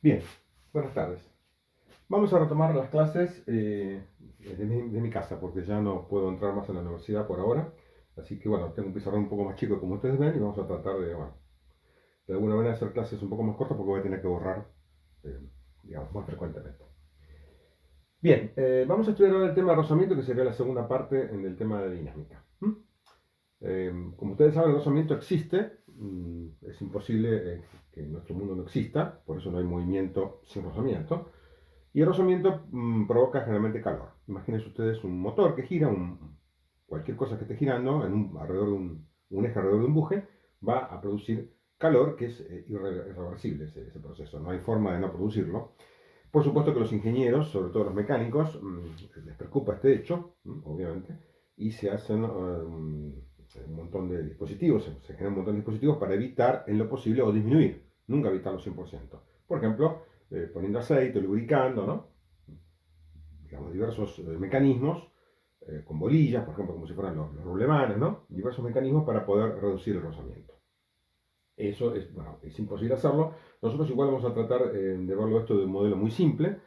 Bien, buenas tardes. Vamos a retomar las clases de mi casa, porque ya no puedo entrar más en la universidad por ahora. Así que bueno, tengo un pizarrón un poco más chico como ustedes ven y vamos a tratar de, bueno, de alguna manera hacer clases un poco más cortas porque voy a tener que borrar, eh, digamos, más frecuentemente. Bien, vamos a estudiar ahora el tema de rozamiento, que sería la segunda parte en el tema de dinámica. Como ustedes saben, el rozamiento existe. Es imposible que nuestro mundo no exista, por eso no hay movimiento sin rozamiento. Y el rozamiento provoca generalmente calor. Imagínense ustedes un motor que gira, cualquier cosa que esté girando alrededor de un eje alrededor de un buje, va a producir calor que es irreversible ese proceso. No hay forma de no producirlo. Por supuesto que los ingenieros, sobre todo los mecánicos, les preocupa este hecho, obviamente, y se hacen un montón de dispositivos, se generan un montón de dispositivos para evitar en lo posible o disminuir, nunca evitarlo 100%. Por ejemplo, poniendo aceite, lubricando, ¿no? Digamos, diversos mecanismos, con bolillas, por ejemplo, como si fueran los rublemanes, ¿no? Diversos mecanismos para poder reducir el rozamiento. Eso es, bueno, es imposible hacerlo. Nosotros igual vamos a tratar de verlo esto de un modelo muy simple.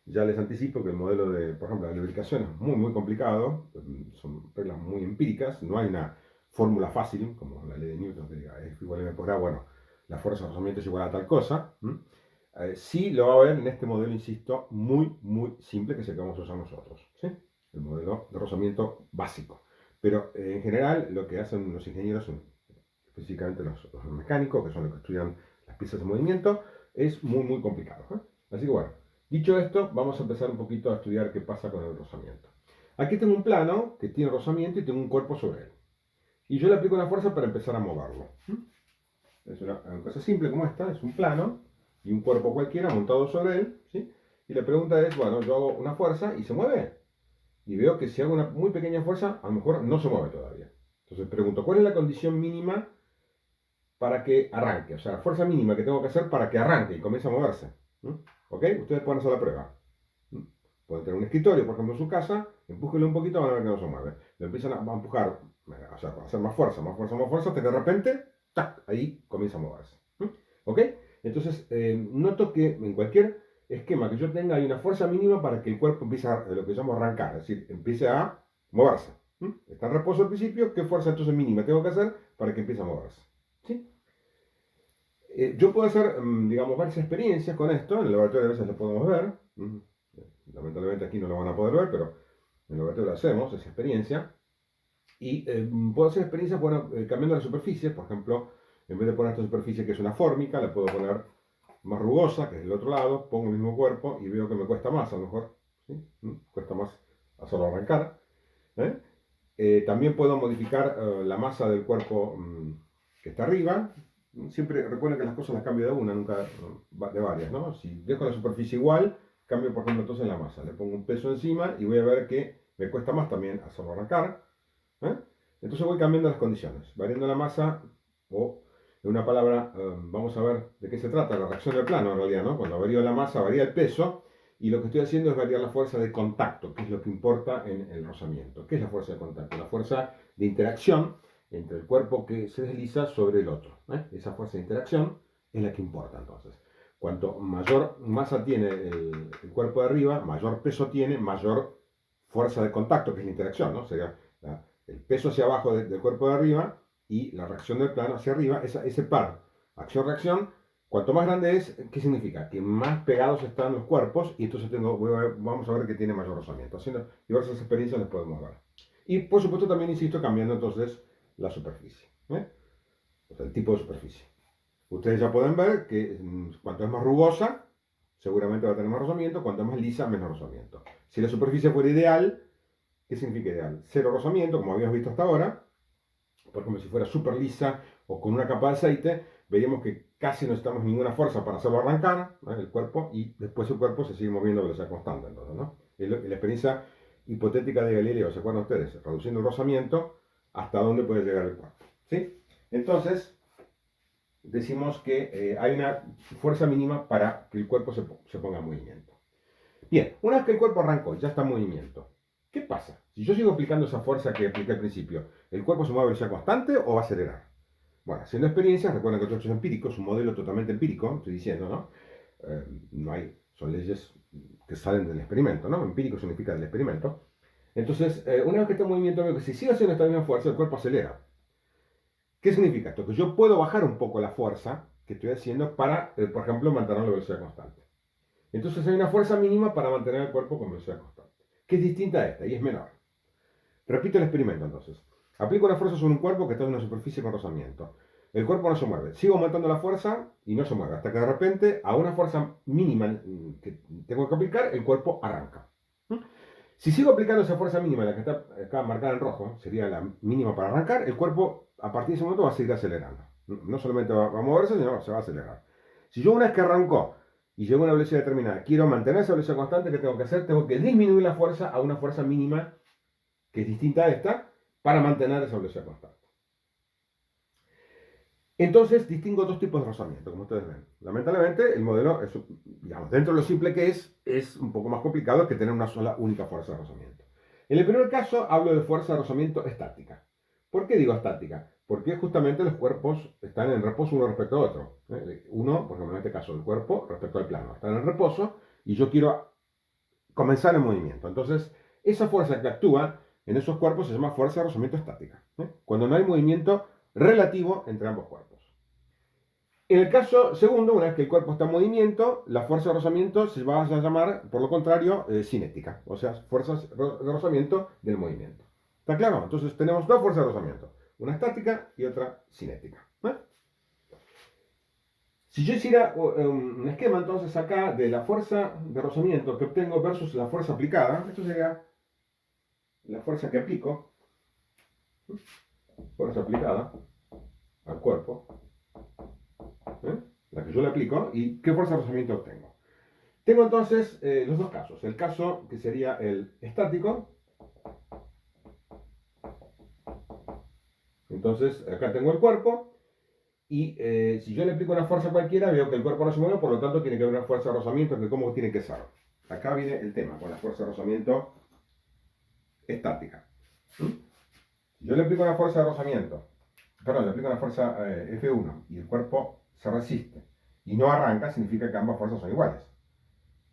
Ya les anticipo que el modelo de, por ejemplo, la lubricación es muy, muy complicado. Son reglas muy empíricas. No hay una fórmula fácil, como la ley de Newton, que diga F igual a M por A, bueno, la fuerza de rozamiento es igual a tal cosa. Sí lo va a ver en este modelo, insisto, muy, muy simple, que es el que vamos a usar nosotros. ¿Sí? El modelo de rozamiento básico. Pero en general, lo que hacen los ingenieros específicamente los mecánicos, que son los que estudian las piezas de movimiento, es muy, muy complicado. Así que bueno, dicho esto, vamos a empezar un poquito a estudiar qué pasa con el rozamiento. Aquí tengo un plano que tiene rozamiento y tengo un cuerpo sobre él. Y yo le aplico una fuerza para empezar a moverlo. Es una cosa simple como esta, es un plano y un cuerpo cualquiera montado sobre él. ¿Sí? Y la pregunta es, bueno, yo hago una fuerza y se mueve. Y veo que si hago una muy pequeña fuerza, a lo mejor no se mueve todavía. Entonces pregunto, ¿cuál es la condición mínima para que arranque? O sea, la fuerza mínima que tengo que hacer para que arranque y comience a moverse. ¿Ok? Ustedes pueden hacer la prueba. Pueden tener un escritorio, por ejemplo, en su casa, empújenlo un poquito, van a ver que no se mueve. Lo empiezan a empujar, o sea, a hacer más fuerza, más fuerza, más fuerza, hasta que de repente, ¡tac! Ahí comienza a moverse. ¿Ok? Entonces, noto que en cualquier esquema que yo tenga hay una fuerza mínima para que el cuerpo empiece a lo que llamo arrancar, es decir, empiece a moverse. Está en reposo al principio, ¿qué fuerza entonces mínima tengo que hacer para que empiece a moverse? ¿Sí? Yo puedo hacer, digamos, varias experiencias con esto. En el laboratorio a veces lo podemos ver. Lamentablemente aquí no lo van a poder ver, pero en el laboratorio hacemos esa experiencia. Y puedo hacer experiencias, bueno, cambiando la superficie. Por ejemplo, en vez de poner esta superficie que es una fórmica, la puedo poner más rugosa, que es del otro lado. Pongo el mismo cuerpo y veo que me cuesta más, a lo mejor. ¿Sí? Cuesta más hacerlo arrancar. ¿eh? También puedo modificar la masa del cuerpo que está arriba. Siempre recuerden que las cosas las cambio de una, nunca de varias, ¿no? Si dejo la superficie igual, cambio por ejemplo entonces la masa. Le pongo un peso encima y voy a ver que me cuesta más también hacerlo arrancar. ¿eh? Entonces voy cambiando las condiciones, variando la masa o, en una palabra, vamos a ver de qué se trata, la reacción del plano en realidad, ¿no? Cuando varío la masa, varía el peso y lo que estoy haciendo es variar la fuerza de contacto, que es lo que importa en el rozamiento. ¿Qué es la fuerza de contacto? La fuerza de interacción entre el cuerpo que se desliza sobre el otro. Esa fuerza de interacción es la que importa entonces. Cuanto mayor masa tiene el cuerpo de arriba, mayor peso tiene, mayor fuerza de contacto, que es la interacción, ¿no? Sería el peso hacia abajo del cuerpo de arriba y la reacción del plano hacia arriba, ese par, acción-reacción, cuanto más grande es, ¿qué significa? Que más pegados están los cuerpos y entonces vamos a ver que tiene mayor rozamiento. Haciendo diversas experiencias les podemos ver. Y por supuesto también, insisto, cambiando entonces la superficie. O sea, el tipo de superficie. Ustedes ya pueden ver que cuanto es más rugosa, seguramente va a tener más rozamiento, cuanto más lisa, menos rozamiento. Si la superficie fuera ideal, ¿qué significa ideal? Cero rozamiento, como habíamos visto hasta ahora. Por ejemplo, si fuera súper lisa o con una capa de aceite, veríamos que casi no necesitamos ninguna fuerza para hacerlo arrancar, ¿no? El cuerpo, y después el cuerpo se sigue moviendo a velocidad constante. Entonces, ¿no? La experiencia hipotética de Galileo, ¿se acuerdan ustedes? Reduciendo el rozamiento, ¿hasta dónde puede llegar el cuerpo? ¿Sí? Entonces, decimos que hay una fuerza mínima para que el cuerpo se ponga en movimiento. Bien, una vez que el cuerpo arrancó, ya está en movimiento. ¿Qué pasa? Si yo sigo aplicando esa fuerza que apliqué al principio, ¿el cuerpo se mueve a velocidad constante o va a acelerar? Bueno, haciendo experiencias, recuerden que esto es empírico, es un modelo totalmente empírico, estoy diciendo, ¿no? no hay, son leyes que salen del experimento, ¿no? Empírico significa del experimento. Entonces, una vez que está en movimiento, veo que si sigo haciendo esta misma fuerza, el cuerpo acelera. ¿Qué significa esto? Que yo puedo bajar un poco la fuerza que estoy haciendo para, por ejemplo, mantener la velocidad constante. Entonces hay una fuerza mínima para mantener el cuerpo con velocidad constante, que es distinta a esta y es menor. Repito el experimento entonces. Aplico una fuerza sobre un cuerpo que está en una superficie con rozamiento. El cuerpo no se mueve. Sigo aumentando la fuerza y no se mueve. Hasta que de repente, a una fuerza mínima que tengo que aplicar, el cuerpo arranca. Si sigo aplicando esa fuerza mínima, la que está acá marcada en rojo, sería la mínima para arrancar, el cuerpo a partir de ese momento va a seguir acelerando. No solamente va a moverse, sino se va a acelerar. Si yo una vez que arrancó y llego a una velocidad determinada, quiero mantener esa velocidad constante, ¿qué tengo que hacer? Tengo que disminuir la fuerza a una fuerza mínima que es distinta a esta, para mantener esa velocidad constante. Entonces, distingo dos tipos de rozamiento, como ustedes ven. Lamentablemente, el modelo, digamos, dentro de lo simple que es un poco más complicado que tener una sola única fuerza de rozamiento. En el primer caso, hablo de fuerza de rozamiento estática. ¿Por qué digo estática? Porque justamente los cuerpos están en reposo uno respecto a otro. Uno, por ejemplo, en este caso, el cuerpo respecto al plano, está en el reposo y yo quiero comenzar el movimiento. Entonces, esa fuerza que actúa en esos cuerpos se llama fuerza de rozamiento estática, cuando no hay movimiento relativo entre ambos cuerpos. En el caso segundo, una vez que el cuerpo está en movimiento, la fuerza de rozamiento se va a llamar, por lo contrario, cinética, o sea, fuerzas de rozamiento del movimiento. ¿Está claro? Entonces tenemos dos fuerzas de rozamiento, una estática y otra cinética. Si yo hiciera un esquema entonces acá de la fuerza de rozamiento que obtengo versus la fuerza aplicada, esto sería la fuerza que aplico, fuerza aplicada al cuerpo, la que yo le aplico, y qué fuerza de rozamiento obtengo. Tengo entonces los dos casos. El caso que sería el estático. Entonces, acá tengo el cuerpo, y si yo le aplico una fuerza cualquiera, veo que el cuerpo no se mueve, por lo tanto tiene que haber una fuerza de rozamiento, que cómo tiene que ser. Acá viene el tema con la fuerza de rozamiento estática. Si yo le aplico una fuerza de rozamiento, perdón, le aplico una fuerza F1 y el cuerpo se resiste y no arranca, significa que ambas fuerzas son iguales.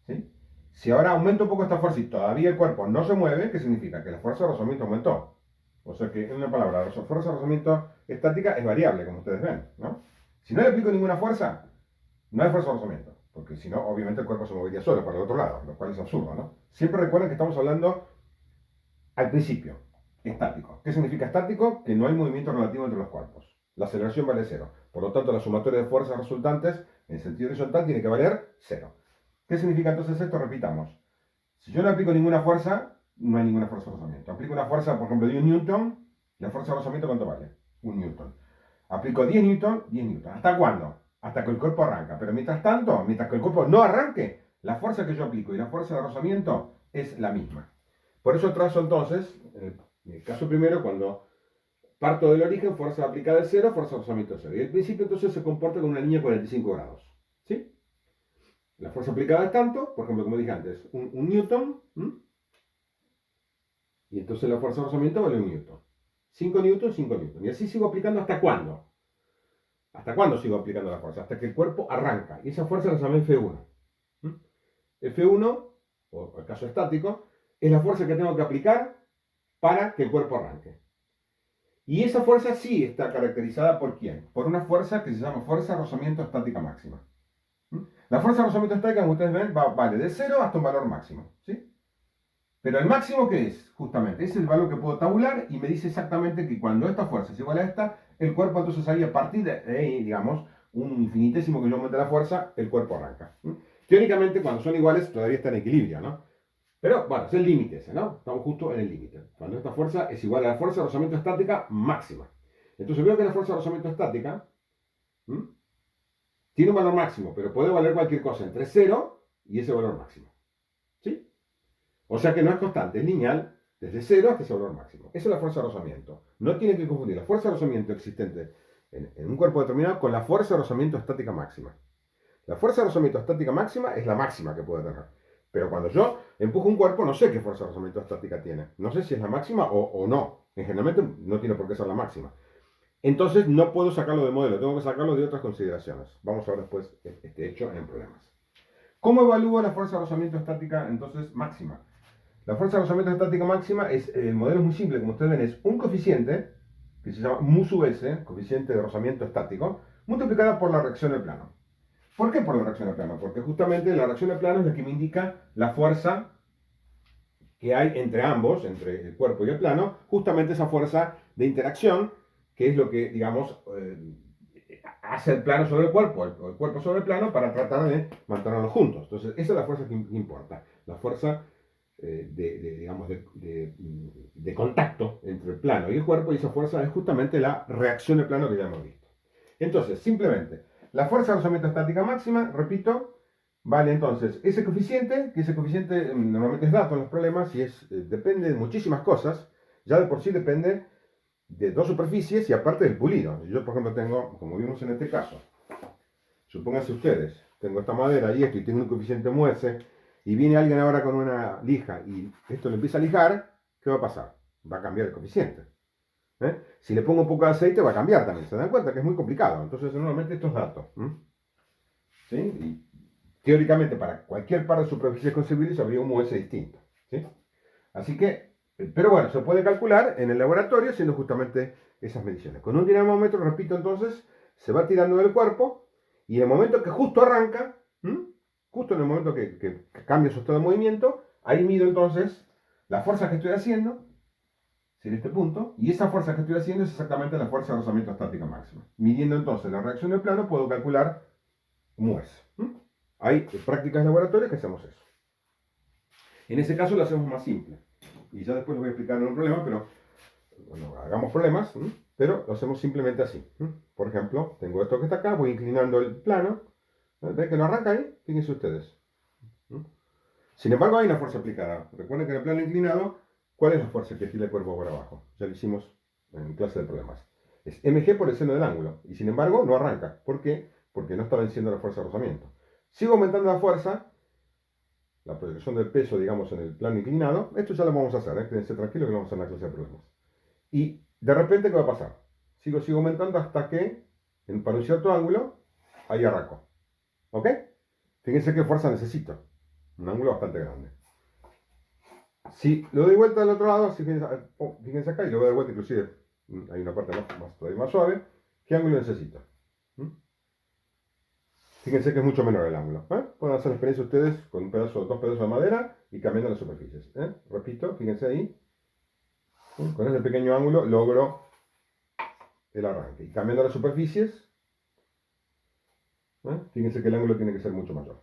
¿Sí? Si ahora aumento un poco esta fuerza y todavía el cuerpo no se mueve, ¿qué significa? Que la fuerza de rozamiento aumentó. O sea que, en una palabra, la fuerza de rozamiento estática es variable, como ustedes ven, ¿no? Si no le aplico ninguna fuerza, no hay fuerza de rozamiento, porque si no, obviamente el cuerpo se movería solo para el otro lado, lo cual es absurdo, ¿no? Siempre recuerden que estamos hablando al principio, estático. ¿Qué significa estático? Que no hay movimiento relativo entre los cuerpos. La aceleración vale cero. Por lo tanto, la sumatoria de fuerzas resultantes en sentido horizontal tiene que valer cero. ¿Qué significa entonces esto? Repitamos. Si yo no aplico ninguna fuerza, no hay ninguna fuerza de rozamiento. Aplico una fuerza, por ejemplo, de 1 newton, la fuerza de rozamiento, ¿cuánto vale? 1 newton. Aplico 10 newton, 10 newton. ¿Hasta cuándo? Hasta que el cuerpo arranca. Pero mientras tanto, mientras que el cuerpo no arranque, la fuerza que yo aplico y la fuerza de rozamiento es la misma. Por eso trazo entonces, en el caso primero, cuando parto del origen, fuerza aplicada es 0, fuerza de rozamiento 0. Y el principio entonces se comporta con una línea de 45 grados. ¿Sí? La fuerza aplicada es tanto, por ejemplo, como dije antes, un newton, y entonces la fuerza de rozamiento vale 1 newton. 5 newton, 5 newton. Y así sigo aplicando ¿hasta cuándo? ¿Hasta cuándo sigo aplicando la fuerza? Hasta que el cuerpo arranca. Y esa fuerza la llama F1. F1, o el caso estático, es la fuerza que tengo que aplicar para que el cuerpo arranque. Y esa fuerza sí está caracterizada por ¿quién? Por una fuerza que se llama fuerza de rozamiento estática máxima. La fuerza de rozamiento estática, como ustedes ven, vale de 0 hasta un valor máximo. ¿Sí? Pero el máximo, ¿qué es? Justamente, es el valor que puedo tabular y me dice exactamente que cuando esta fuerza es igual a esta, el cuerpo entonces ahí a partir de, digamos, un infinitésimo que yo aumente la fuerza, el cuerpo arranca. Teóricamente, cuando son iguales, todavía está en equilibrio, ¿no? Pero, bueno, es el límite ese, ¿no? Estamos justo en el límite. Cuando esta fuerza es igual a la fuerza de rozamiento estática máxima. Entonces veo que la fuerza de rozamiento estática tiene un valor máximo, pero puede valer cualquier cosa entre 0 y ese valor máximo. ¿Sí? O sea que no es constante, es lineal desde 0 hasta ese valor máximo. Esa es la fuerza de rozamiento. No tienen que confundir la fuerza de rozamiento existente en un cuerpo determinado con la fuerza de rozamiento estática máxima. La fuerza de rozamiento estática máxima es la máxima que puede tener. Pero cuando yo empujo un cuerpo, no sé qué fuerza de rozamiento estática tiene. No sé si es la máxima o no. Generalmente no tiene por qué ser la máxima. Entonces no puedo sacarlo de modelo, tengo que sacarlo de otras consideraciones. Vamos a ver después este hecho en problemas. ¿Cómo evalúo la fuerza de rozamiento estática entonces máxima? La fuerza de rozamiento estática máxima el modelo es muy simple, como ustedes ven, es un coeficiente que se llama mu sub s, coeficiente de rozamiento estático, multiplicada por la reacción de plano. ¿Por qué por la reacción de plano? Porque justamente la reacción de plano es la que me indica la fuerza que hay entre ambos, entre el cuerpo y el plano, justamente esa fuerza de interacción, que es lo que, digamos, hace el plano sobre el cuerpo, o el cuerpo sobre el plano, para tratar de mantenerlos juntos. Entonces, esa es la fuerza que importa, la fuerza digamos, de contacto entre el plano y el cuerpo, y esa fuerza es justamente la reacción de plano que ya hemos visto. Entonces, simplemente, la fuerza de rozamiento estática máxima, repito, vale entonces ese coeficiente, que ese coeficiente normalmente es dato en los problemas y depende de muchísimas cosas, ya de por sí depende de dos superficies y aparte del pulido. Yo, por ejemplo, tengo, como vimos en este caso, supónganse ustedes, tengo esta madera y esto, y tengo un coeficiente muese, y viene alguien ahora con una lija y esto lo empieza a lijar, ¿qué va a pasar? Va a cambiar el coeficiente. Si le pongo un poco de aceite va a cambiar también. ¿Se dan cuenta que es muy complicado? Entonces, normalmente esto es dato. ¿Sí? Y teóricamente, para cualquier par de superficies concebibles habría un muese distinto. ¿Sí? Así que, pero bueno, se puede calcular en el laboratorio haciendo justamente esas mediciones. Con un dinamómetro, repito entonces, se va tirando del cuerpo y en el momento que justo arranca, justo en el momento que cambia su estado de movimiento, ahí mido entonces la fuerza que estoy haciendo, en este punto, y esa fuerza que estoy haciendo es exactamente la fuerza de rozamiento estática máxima. Midiendo entonces la reacción del plano, puedo calcular mues. Hay prácticas laboratorias que hacemos eso. En ese caso lo hacemos más simple. Y ya después les voy a explicar en un problema, pero bueno, hagamos problemas, pero lo hacemos simplemente así. Por ejemplo, tengo esto que está acá, voy inclinando el plano. ¿Ven que no arranca ahí? Fíjense ustedes. Sin embargo, hay una fuerza aplicada. Recuerden que en el plano inclinado, ¿cuál es la fuerza que tira el cuerpo por abajo? Ya lo hicimos en clase de problemas. Es mg por el seno del ángulo. Y sin embargo, no arranca. ¿Por qué? Porque no está venciendo la fuerza de rozamiento. Sigo aumentando la fuerza, la proyección del peso, digamos, en el plano inclinado. Esto ya lo vamos a hacer, quédense tranquilos que lo vamos a hacer en la clase de problemas. Y de repente, ¿qué va a pasar? Sigo aumentando hasta que, para un cierto ángulo, ahí arranco. ¿Ok? Fíjense qué fuerza necesito. Un ángulo bastante grande. Si lo doy vuelta al otro lado, fíjense acá, y lo voy a dar vuelta, inclusive hay una parte todavía más suave. ¿Qué ángulo necesito? Fíjense que es mucho menor el ángulo. Pueden hacer la experiencia ustedes con dos pedazos de madera y cambiando las superficies. Repito, fíjense ahí. Con ese pequeño ángulo logro el arranque. Y cambiando las superficies, fíjense que el ángulo tiene que ser mucho mayor.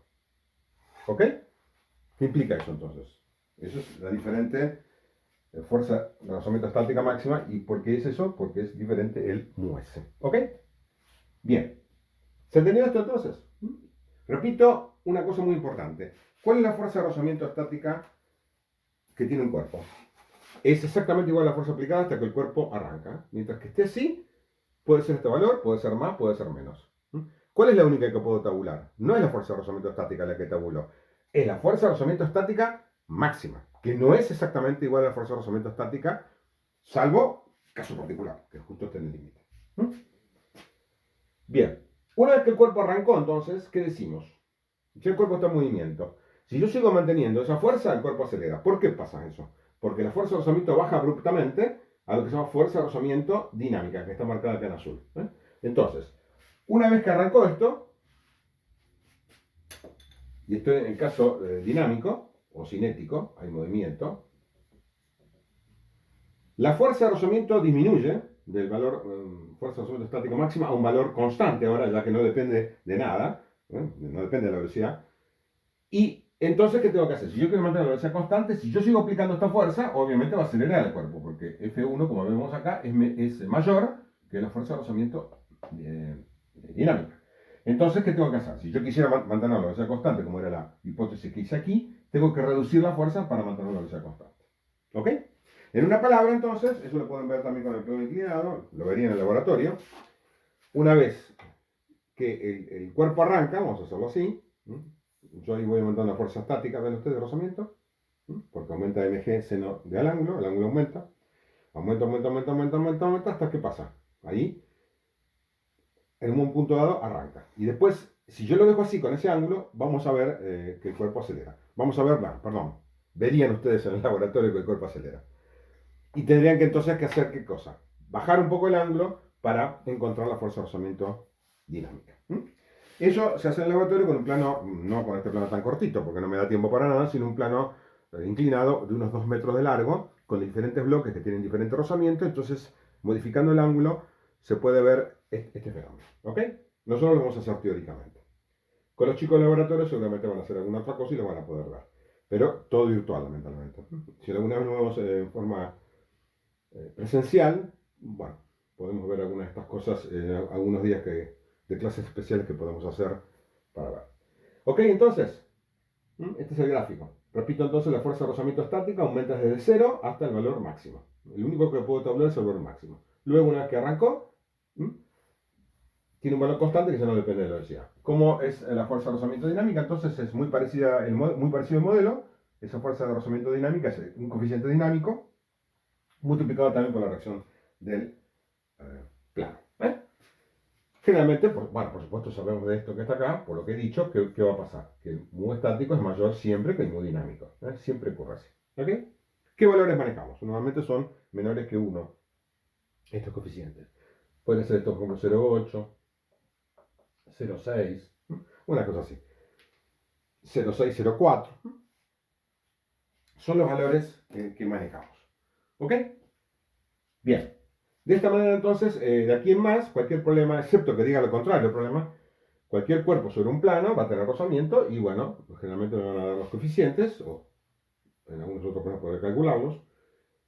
¿Ok? ¿Qué implica eso entonces? Eso es la diferente fuerza de rozamiento estática máxima. ¿Y por qué es eso? Porque es diferente el muese. ¿Ok? Bien. ¿Se entendió esto entonces? Repito una cosa muy importante. ¿Cuál es la fuerza de rozamiento estática que tiene un cuerpo? Es exactamente igual a la fuerza aplicada hasta que el cuerpo arranca. Mientras que esté así, puede ser este valor, puede ser más, puede ser menos. ¿Cuál es la única que puedo tabular? No es la fuerza de rozamiento estática la que tabulo. Es la fuerza de rozamiento estática máxima, que no es exactamente igual a la fuerza de rozamiento estática, salvo caso particular, que justo está en el límite. Bien, una vez que el cuerpo arrancó, entonces, ¿qué decimos? Si el cuerpo está en movimiento. Si yo sigo manteniendo esa fuerza, el cuerpo acelera. ¿Por qué pasa eso? Porque la fuerza de rozamiento baja abruptamente a lo que se llama fuerza de rozamiento dinámica, que está marcada acá en azul. Entonces, una vez que arrancó esto, y esto en el caso dinámico o cinético, hay movimiento, la fuerza de rozamiento disminuye del valor fuerza de rozamiento estático máxima a un valor constante ahora, ya que no depende de nada, no depende de la velocidad. Y entonces, ¿qué tengo que hacer? Si yo quiero mantener la velocidad constante, si yo sigo aplicando esta fuerza, obviamente va a acelerar el cuerpo, porque F1, como vemos acá, es mayor que la fuerza de rozamiento dinámica. Entonces, ¿qué tengo que hacer? Si yo quisiera mantener la velocidad constante, como era la hipótesis que hice aquí, tengo que reducir la fuerza para mantener la velocidad constante. ¿Ok? En una palabra, entonces, eso lo pueden ver también con el plano inclinado, lo verían en el laboratorio. Una vez que el cuerpo arranca, vamos a hacerlo así. Yo ahí voy aumentando la fuerza estática, ven ustedes, de rozamiento, porque aumenta mg seno del ángulo, el ángulo aumenta. Aumenta, ¿hasta qué pasa? Ahí, en un punto dado, arranca. Y después, si yo lo dejo así con ese ángulo, vamos a ver que el cuerpo acelera. Vamos a ver, no, perdón, verían ustedes en el laboratorio que el cuerpo acelera. Y tendrían que entonces que hacer qué cosa? Bajar un poco el ángulo para encontrar la fuerza de rozamiento dinámica. Eso se hace en el laboratorio con un plano, no con este plano tan cortito, porque no me da tiempo para nada, sino un plano inclinado de unos 2 metros de largo, con diferentes bloques que tienen diferente rozamiento. Entonces, modificando el ángulo, se puede ver este fenómeno. ¿Ok? Nosotros lo vamos a hacer teóricamente. Con los chicos del laboratorio seguramente van a hacer alguna otra cosa y lo van a poder ver. Pero todo virtual, lamentablemente. Si alguna vez lo vemos en forma presencial, bueno, podemos ver algunas de estas cosas algunos días de clases especiales que podemos hacer para ver. Ok, entonces, este es el gráfico. Repito entonces, la fuerza de rozamiento estática aumenta desde 0 hasta el valor máximo. El único que puedo tablar es el valor máximo. Luego, una vez que arrancó, tiene un valor constante que ya no depende de la velocidad. ¿Cómo es la fuerza de rozamiento dinámica? Entonces es muy parecido el modelo. Esa fuerza de rozamiento dinámica es un coeficiente dinámico multiplicado también por la reacción del plano. Generalmente, bueno, por supuesto sabemos de esto que está acá, por lo que he dicho, ¿qué va a pasar? Que el mu estático es mayor siempre que el mu dinámico. Siempre ocurre así. ¿Ok? ¿Qué valores manejamos? Normalmente son menores que 1 estos coeficientes. Pueden ser estos como 0,8, 0,6, una cosa así. 0,6, 0,4. Son los valores que manejamos. ¿Ok? Bien. De esta manera entonces, de aquí en más, cualquier problema, excepto que diga lo contrario, el problema, cualquier cuerpo sobre un plano va a tener rozamiento y bueno, pues generalmente me van a dar los coeficientes o en algunos otros problemas poder calcularlos.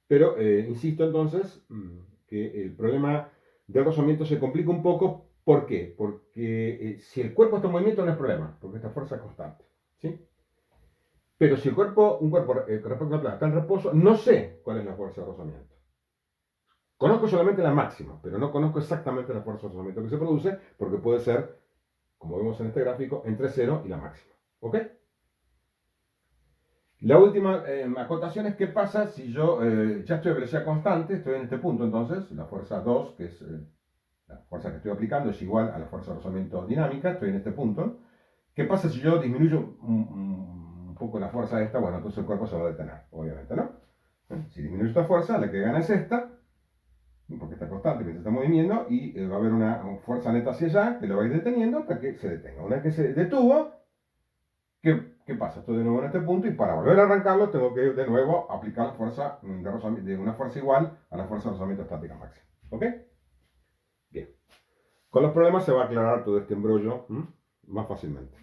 Pero insisto entonces que el problema del rozamiento se complica un poco. ¿Por qué? Porque si el cuerpo está en movimiento no es problema, porque esta fuerza es constante. ¿Sí? Pero si un cuerpo respecto al plano está en reposo, no sé cuál es la fuerza de rozamiento. Conozco solamente la máxima, pero no conozco exactamente la fuerza de rozamiento que se produce, porque puede ser, como vemos en este gráfico, entre 0 y la máxima. ¿Ok? La última acotación es qué pasa si yo ya estoy a velocidad constante, estoy en este punto entonces, la fuerza 2, que es la fuerza que estoy aplicando, es igual a la fuerza de rozamiento dinámica, estoy en este punto. ¿Qué pasa si yo disminuyo un poco la fuerza de esta? Bueno, entonces el cuerpo se va a detener, obviamente, ¿no? Si disminuyo esta fuerza, la que gana es esta, porque está constante, que se está moviendo, y va a haber una fuerza neta hacia allá, que lo va a ir deteniendo hasta que se detenga. Una vez que se detuvo, ¿qué pasa? Estoy de nuevo en este punto y para volver a arrancarlo tengo que de nuevo aplicar la fuerza de una fuerza igual a la fuerza de rozamiento estática máxima. ¿Ok? Bien. Con los problemas se va a aclarar todo este embrollo más fácilmente.